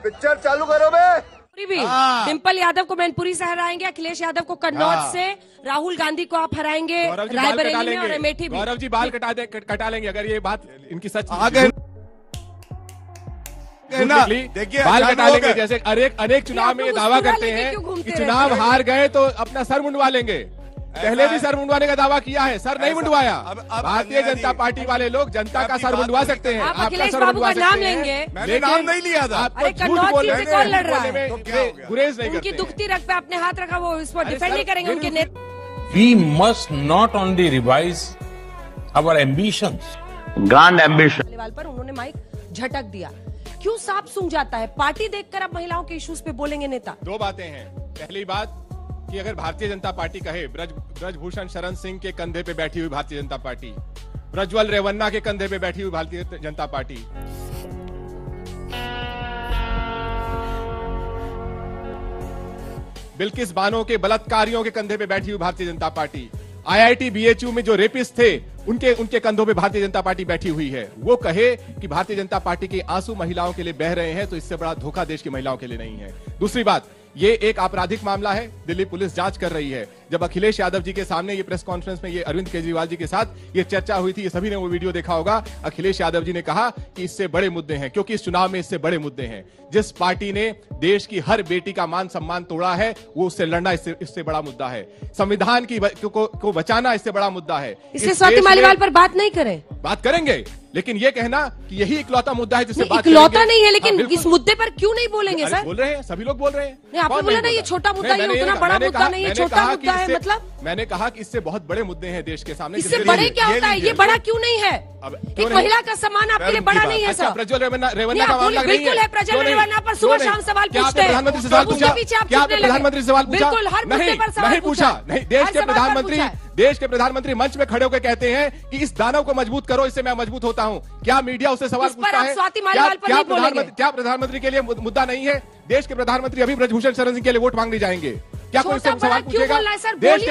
Picture चालू करो बे। भी डिम्पल यादव को मैनपुरी से हराएंगे, अखिलेश यादव को कन्नौज से, राहुल गांधी को आप हराएंगे रायबरेली में और अमेठी में। गौरव जी बाल कटा लेंगे अगर ये बात इनकी सच आ गए ना। देखिए बाल कटा लेंगे, जैसे अनेक चुनाव में ये दावा करते हैं कि चुनाव हार गए तो अपना सर मुंडवा लेंगे। पहले भी सर मुंडवाने का दावा किया है, सर नहीं मुंडवाया। भारतीय जनता पार्टी वाले लोग जनता का सर मुंडवा सकते हैं, आप अखिलेश बाबू का नाम लेंगे। मैंने नाम नहीं लिया था। अरे कन्नौज सीट से कौन लड़ रहा है? गुरेज नहीं उनकी दुखती रग पे आपने हाथ रखा, वो इस पर डिफेंड नहीं करेंगे उनके नेता। We must not only revise our ambitions, grand ambition पर उन्होंने माइक झटक दिया। क्यों साफ सूंघ जाता है? पार्टी देखकर अब महिलाओं के इश्यूज पे बोलेंगे नेता। दो बातें हैं। पहली बात कि अगर भारतीय जनता पार्टी कहे ब्रजभूषण शरण सिंह के कंधे पे बैठी हुई भारतीय जनता पार्टी, प्रज्वल रेवन्ना के कंधे पे बैठी हुई भारतीय जनता पार्टी, बिल्किस बानो के बलात्कारियों के कंधे पे बैठी हुई Bharatiya Janata party, IIT BHU में जो रेपिस्ट थे उनके कंधों पे भारतीय जनता पार्टी बैठी हुई है, वो कहे कि भारतीय जनता पार्टी के आंसू महिलाओं के लिए बह रहे हैं, तो इससे बड़ा धोखा देश की महिलाओं के लिए नहीं है। दूसरी बात, ये एक आपराधिक मामला है, दिल्ली पुलिस जांच कर रही है। जब अखिलेश यादव जी के सामने ये प्रेस कॉन्फ्रेंस में ये अरविंद केजरीवाल जी के साथ ये चर्चा हुई थी, ये सभी ने वो वीडियो देखा होगा। अखिलेश यादव जी ने कहा कि इससे बड़े मुद्दे हैं, क्योंकि इस चुनाव में इससे बड़े मुद्दे हैं। जिस पार्टी ने देश की हर बेटी का मान सम्मान तोड़ा है, वो उससे लड़ना इससे बड़ा मुद्दा है। संविधान की को बचाना इससे बड़ा मुद्दा है। इससे स्वाति मालीवाल पर बात नहीं करें। बात करेंगे, लेकिन ये कहना कि यही इकलौता मुद्दा है जिससे बात इकलौता नहीं है, लेकिन इस मुद्दे पर क्यों नहीं बोलेंगे सर? बोल रहे हैं, सभी लोग बोल रहे हैं। नहीं, आपने बोला ना ये छोटा मुद्दा है, उतना बड़ा मुद्दा नहीं है, छोटा मुद्दा है। मतलब मैंने कहा कि इससे बहुत बड़े मुद्दे हैं देश के सामने। इससे बड़े क्या होता है? ये बड़ा क्यों नहीं है? एक महिला का सम्मान आपके लिए बड़ा नहीं है सर? प्रज्वल रेवन्ना का मामला बिल्कुल है। प्रज्वल रेवन्ना पर सुबह शाम सवाल पूछते हैं। प्रधानमंत्री से सवाल पूछा? क्या आपने प्रधानमंत्री से सवाल पूछा? बिल्कुल, हर मुद्दे पर सवाल नहीं पूछा। नहीं, देश के प्रधानमंत्री मंच में खड़े होकर कहते हैं कि इस दानव को मजबूत करो, इससे मैं मजबूत होता हूं। क्या मीडिया उससे सवाल पूछता है? क्या प्रधानमंत्री के लिए मुद्दा नहीं है? देश के प्रधानमंत्री अभी ब्रजभूषण शरण सिंह के लिए वोट मांगने जाएंगे, क्या कोई उससे सवाल पूछेगा? देश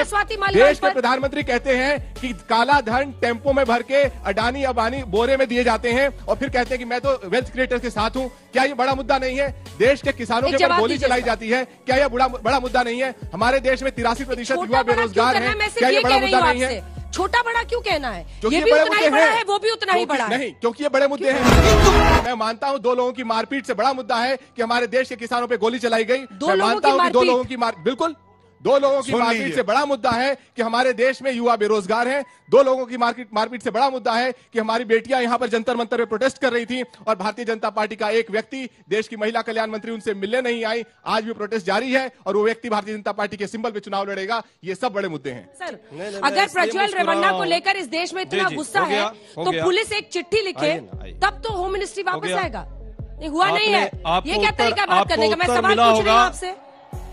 के प्रधानमंत्री कहते हैं कि काला धन टेम्पो में भर के अडानी अंबानी बोरे में दिए जाते हैं, और फिर कहते हैं कि मैं तो वेल्थ क्रिएटर्स के साथ हूं। क्या ये बड़ा मुद्दा नहीं है? देश के किसानों के ऊपर गोली चलाई जाती है, क्या यह बड़ा मुद्दा नहीं है? हमारे देश में 83% युवा बेरोजगार हैं, क्या ये बड़ा मुद्दा नहीं है? छोटा बड़ा क्यों कहना है? ये भी उतना ही बड़ा है, वो भी उतना ही बड़ा है। नहीं, क्योंकि ये बड़े मुद्दे हैं। मैं मानता हूं 2 लोगों की मारपीट से बड़ा मुद्दा है कि हमारे देश के किसानों पे गोली चलाई गई। मैं मानता हूं कि 2 लोगों की बिल्कुल 2 लोगों की मारपीट से बड़ा मुद्दा है कि हमारे देश में युवा बेरोजगार हैं। 2 लोगों की मारपीट से बड़ा मुद्दा है कि हमारी बेटियां यहां पर जंतर मंतर पे प्रोटेस्ट कर रही थी और भारतीय जनता पार्टी का एक व्यक्ति, देश की महिला कल्याण मंत्री, उनसे मिलने नहीं आई। आज भी प्रोटेस्ट जारी है और वो व्यक्ति भारतीय जनता पार्टी के सिंबल पे चुनाव लड़ेगा। ये सब बड़े मुद्दे हैं सर। अगर प्रज्वल रेवन्ना को लेकर इस देश में इतना गुस्सा है तो पुलिस एक चिट्ठी लिखे, तब तो होम मिनिस्ट्री वापस आएगा। हुआ नहीं है, ये क्या तरीका बात करने का? मैं सवाल पूछ रही हूँ आपसे।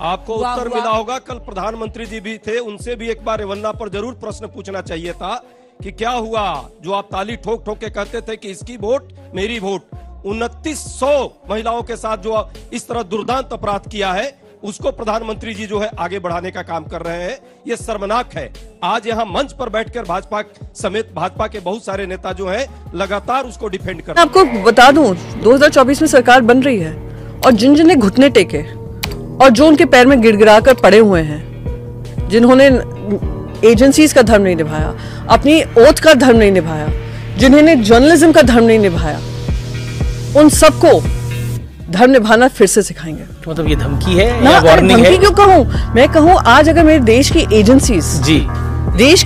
आपको उत्तर मिला होगा। कल प्रधानमंत्री जी भी थे, उनसे भी एक बार रेवन्ना पर जरूर प्रश्न पूछना चाहिए था कि क्या हुआ जो आप ताली ठोक ठोक के कहते थे कि इसकी वोट मेरी वोट। 2900 महिलाओं के साथ जो इस तरह दुर्दांत अपराध किया है, उसको प्रधानमंत्री जी जो है आगे बढ़ाने का काम कर रहे हैं। ये शर्मनाक है। आज यहाँ मंच पर बैठकर भाजपा समेत भाजपा के बहुत सारे नेता जो हैं लगातार उसको डिफेंड कर रहे हैं। आपको बता दूं 2024 में सरकार बन रही है, और जिन जिन ने घुटने टेके और जो उनके पैर में गिड़गिड़ा कर पड़े हुए हैं, जिन्होंने एजेंसीज का धर्म नहीं निभाया, अपनी ओथ का धर्म नहीं निभाया, जिन्होंने जर्नलिज्म का धर्म नहीं निभाया, उन सबको धर्म निभाना फिर से सिखाएंगे। मतलब ये धमकी है ना? या वार्निंग है? धमकी क्यों कहूँ? मैं कहूँ आज अगर मेरे देश की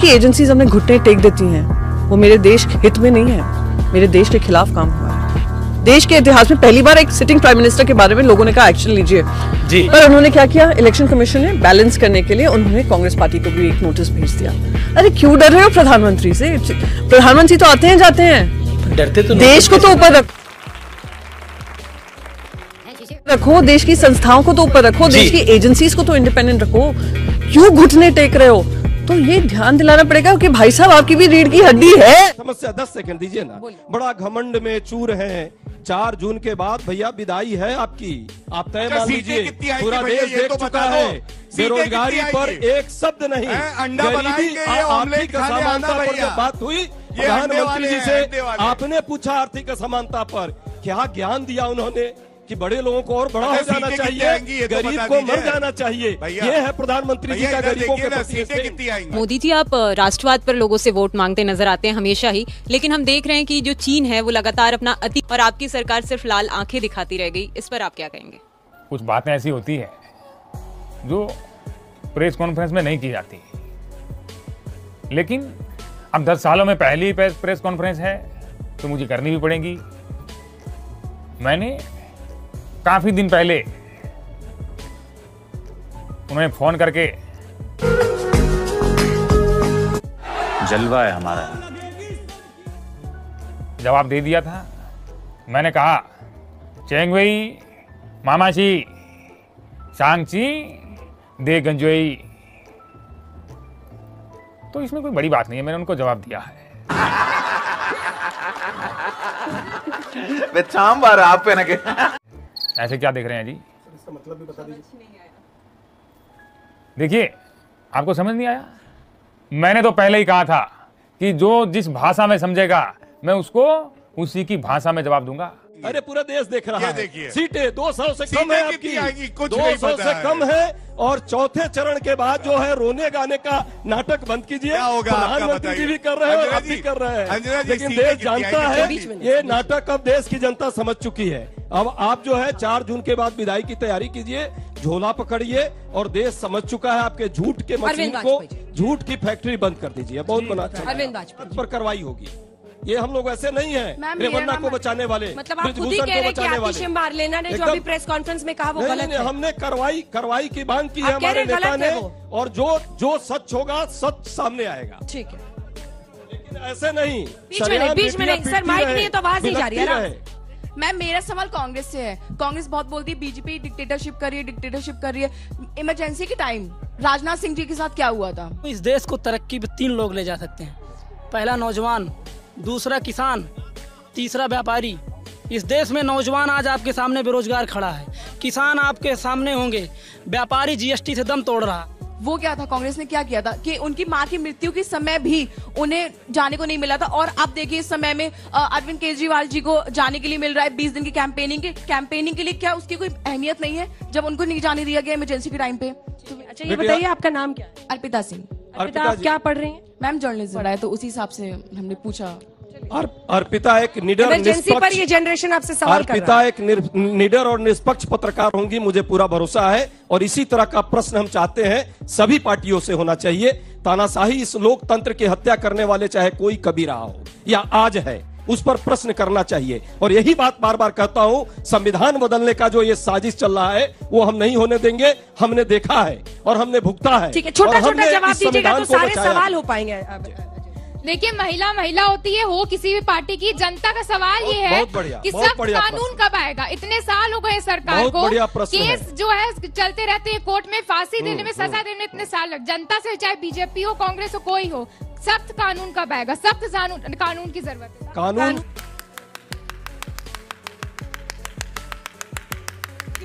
एजेंसीज अपने घुटने टेक देती हैं, वो मेरे देश हित में नहीं है, मेरे देश के खिलाफ काम हुआ है। देश के इतिहास में पहली बार एक सिटिंग प्राइम मिनिस्टर के बारे में लोगों ने कहा एक्शन लीजिए जी, पर उन्होंने क्या किया? इलेक्शन कमीशन ने बैलेंस करने के लिए उन्होंने कांग्रेस पार्टी को भी एक नोटिस भेज दिया। अरे क्यों डर रहे हो प्रधानमंत्री से? प्रधानमंत्री तो आते हैं जाते हैं, डरते तो देश को तो ऊपर रखो, देश की संस्थाओं को तो ऊपर रखो, देश की एजेंसीज को तो इंडिपेंडेंट रखो। क्यों घुटने टेक रहे हो? तो ये ध्यान दिलाना पड़ेगा कि भाई साहब आपकी भी रीढ़ की हड्डी है। समस्या 10 सेकंड दीजिए ना। बड़ा घमंड में चूर है। 4 जून के बाद भैया विदाई है आपकी। आप तय मान लीजिए, पूरा देश देख चुका है। बेरोजगारी पर एक शब्द नहीं, गरीबी आर्थिक असमानता पर जब बात हुई प्रधानमंत्री जी से, आपने पूछा आर्थिक असमानता पर क्या ज्ञान दिया उन्होंने? कि बड़े लोगों को और बड़ा हो जाना चाहिए, गरीब को मर जाना चाहिए। ये है प्रधानमंत्री जी का गरीबों के प्रति। मोदी जी, आप राष्ट्रवाद पर लोगों से वोट मांगते नजर आते हैं हमेशा ही, लेकिन हम देख रहे हैं कि जो चीन है वो लगातार अपना अति, और आपकी सरकार सिर्फ लाल आंखें दिखाती रह गई। इस पर आप क्या कहेंगे? कुछ बातें ऐसी होती है जो प्रेस कॉन्फ्रेंस में नहीं की जाती, लेकिन अब 10 सालों में पहली प्रेस कॉन्फ्रेंस है तो मुझे करनी भी पड़ेगी। मैंने काफी दिन पहले उन्हें फोन करके जलवा है हमारा, जवाब दे दिया था। मैंने कहा, चेंग वही मामाची सांगची दे गंजोई। तो इसमें कोई बड़ी बात नहीं है, मैंने उनको जवाब दिया है। सांबार आप पे ना के ऐसे क्या देख रहे हैं जी? इसका मतलब भी बता दीजिए। देखिए, आपको समझ नहीं आया? मैंने तो पहले ही कहा था कि जो जिस भाषा में समझेगा मैं उसको उसी की भाषा में जवाब दूंगा। अरे पूरा देश देख रहा है। सीटें 200 से कम है आपकी, कुछ 200 से कम है। और चौथे चरण के बाद जो है रोने गाने का नाटक बंद कीजिए। प्रधानमंत्री जी भी कर रहे हैं, आप भी कर रहे हैं, लेकिन देश जानता है ये नाटक अब देश की जनता समझ चुकी है। अब आप जो है 4 जून के बाद विदाई की तैयारी कीजिए, झोला पकड़िए, और देश समझ चुका है आपके झूठ के मशीन को, झूठ की फैक्ट्री बंद कर दीजिए। बहुत बना पर कार्रवाई होगी। ये हम लोग ऐसे नहीं है रेवन्ना को बचाने वाले, मतलब आप खुद ही कह रहे हैं कि आतिश मारलेना ने जो अभी प्रेस कॉन्फ्रेंस में कहा वो गलत है। हमने कार्रवाई की मांग की है हमारे नेता ने, और जो सच होगा सच सामने आएगा। ठीक है, लेकिन ऐसे नहीं बीच में नहीं सर, माइक नहीं है तो आवाज नहीं जा रही है। मैम, मेरा सवाल कांग्रेस से है। कांग्रेस बहुत बोलती है बीजेपी डिक्टेटरशिप कर रही है। इमरजेंसी के टाइम राजनाथ सिंह जी के साथ क्या हुआ था? इस देश को तरक्की पे 3 लोग ले जा सकते हैं। पहला नौजवान, दूसरा किसान, तीसरा व्यापारी। इस देश में नौजवान आज आपके सामने बेरोजगार खड़ा है, किसान आपके सामने होंगे, व्यापारी जीएसटी से दम तोड़ रहा। वो क्या था, कांग्रेस ने क्या किया था कि उनकी मां की मृत्यु के समय भी उन्हें जाने को नहीं मिला था, और अब देखिए इस समय में अरविंद केजरीवाल जी को जाने के लिए मिल रहा है 20 दिन की कैंपेनिंग के लिए। क्या उसकी कोई अहमियत नहीं है जब उनको नहीं जाने दिया गया इमरजेंसी के टाइम पे? अच्छा ये बताइए, आपका नाम क्या है? अर्पिता सिंह। अर्पिता, आप क्या पढ़ रही हैं? मैम जर्नलिज्म पढ़ा है, तो उसी हिसाब से हमने पूछा। अर्पिता एक निडर पर ये जनरेशन आपसे सवाल कर रहा है। अर्पिता एक निडर और निष्पक्ष पत्रकार होंगी, मुझे पूरा भरोसा है। और इसी तरह का प्रश्न हम चाहते हैं सभी पार्टियों से होना चाहिए। तानाशाही इस लोकतंत्र की हत्या करने वाले चाहे कोई कभी रहा हो या आज है, उस पर प्रश्न करना चाहिए। और यही बात बार बार कहता हूं, संविधान बदलने का जो ये साजिश चल रहा है वो हम नहीं होने देंगे। हमने देखा है और हमने भुगता है। ठीक है, छोटा-छोटा जवाब दीजिएगा तो सारे सवाल हो पाएंगे। देखिए, महिला होती है, हो किसी भी पार्टी की, जनता का सवाल ये है कि सख्त कानून कब आएगा? इतने साल हो गए सरकार को, केस जो है चलते रहते हैं कोर्ट में, फांसी देने में, सजा देने में इतने साल लग। जनता से चाहे बीजेपी हो, कांग्रेस हो, कोई हो, सख्त कानून कब आएगा? सख्त कानून की जरूरत है। कानून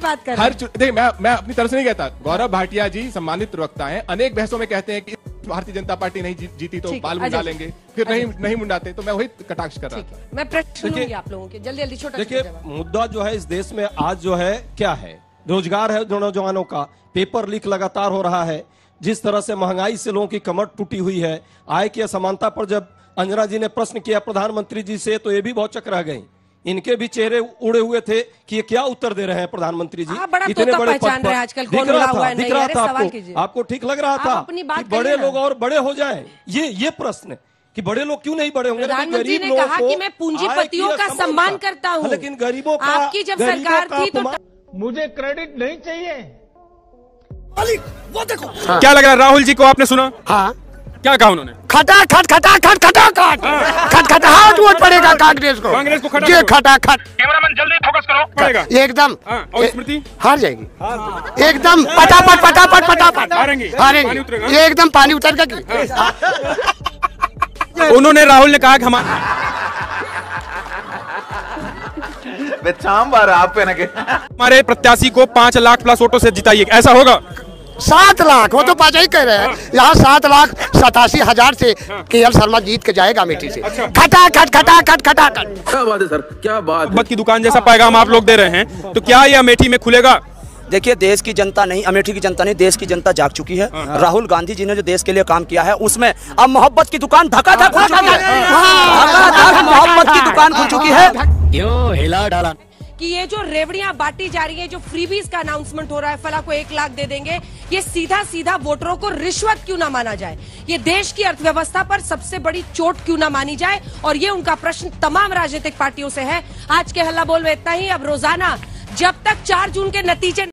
बात कर देखिए, मैं अपनी तरफ से नहीं कहता। गौरव भाटिया जी सम्मानित प्रवक्ता हैं, अनेक बहसों में कहते हैं कि भारतीय जनता पार्टी नहीं जीती तो बाल मुंडा लेंगे, फिर नहीं मुंडाते। तो मैं वही कटाक्ष कर रहा था। मैं प्रश्न लूंगी आप लोगों के, जल्दी छोटा। देखिए, मुद्दा जो है इस देश में आज जो है क्या है, रोजगार है नौजवानों का, पेपर लीक लगातार हो रहा है। जिस तरह से महंगाई से लोगों की कमर टूटी हुई है, आय की असमानता पर जब अंजना जी ने प्रश्न किया प्रधानमंत्री जी से, तो ये भी बहुत चक रह गई। इनके भी चेहरे उड़े हुए थे कि ये क्या उत्तर दे रहे हैं प्रधानमंत्री जी। इतने बड़े पद पर आजकल दिख रहा था आपको ठीक लग रहा था कि बड़े लोग और बड़े हो जाएं? ये प्रश्न कि बड़े लोग क्यों नहीं बड़े होंगे? प्रधानमंत्री ने कहा कि मैं पूंजीपतियों का सम्मान करता हूं, लेकिन गरीबों का, आपकी जब सरकार थी तो मुझे क्रेडिट नहीं चाहिए। वो देखो क्या लग रहा है? राहुल जी को आपने सुना? हाँ, क्या कहा उन्होंने? खटाखट वोट पड़ेगा कांग्रेस को ये खटाखट। कैमरामैन जल्दी फोकस करो। पड़ेगा एकदम। और स्मृति हार जाएगी एकदम, फटाफट हारेंगे एकदम, पानी उतर गया। उन्होंने, राहुल ने कहा कि सांबार आप पे ना के हमारे प्रत्याशी को 5 लाख प्लस वोटों से जिताइए, ऐसा होगा? 7 लाख, वो तो पाजा ही कह रहे हैं, यहाँ 7,87,000 से केएल शर्मा जीत के जाएगा अमेठी से। खटाखट खटाखट खटाखट। क्या बात है सर, क्या बात। मोहब्बत की दुकान जैसा पैगाम आप लोग दे रहे हैं, तो क्या ये अमेठी में खुलेगा? देखिए, देश की जनता नहीं, अमेठी की जनता नहीं, देश की जनता जाग चुकी है। राहुल गांधी जी ने जो देश के लिए काम किया है उसमें अब मोहब्बत की दुकान धक्का-धक खुल चुकी है, धक्का-धक मोहब्बत की दुकान खुल चुकी है। क्यों हिला डाला कि ये जो रेवड़ियां बांटी जा रही है, जो फ्रीबीज का अनाउंसमेंट हो रहा है, फला को 1 लाख दे देंगे, ये सीधा सीधा वोटरों को रिश्वत क्यों ना माना जाए? ये देश की अर्थव्यवस्था पर सबसे बड़ी चोट क्यों ना मानी जाए? और ये उनका प्रश्न तमाम राजनीतिक पार्टियों से है। आज के हल्ला बोल में इतना ही। अब रोजाना जब तक 4 जून के नतीजे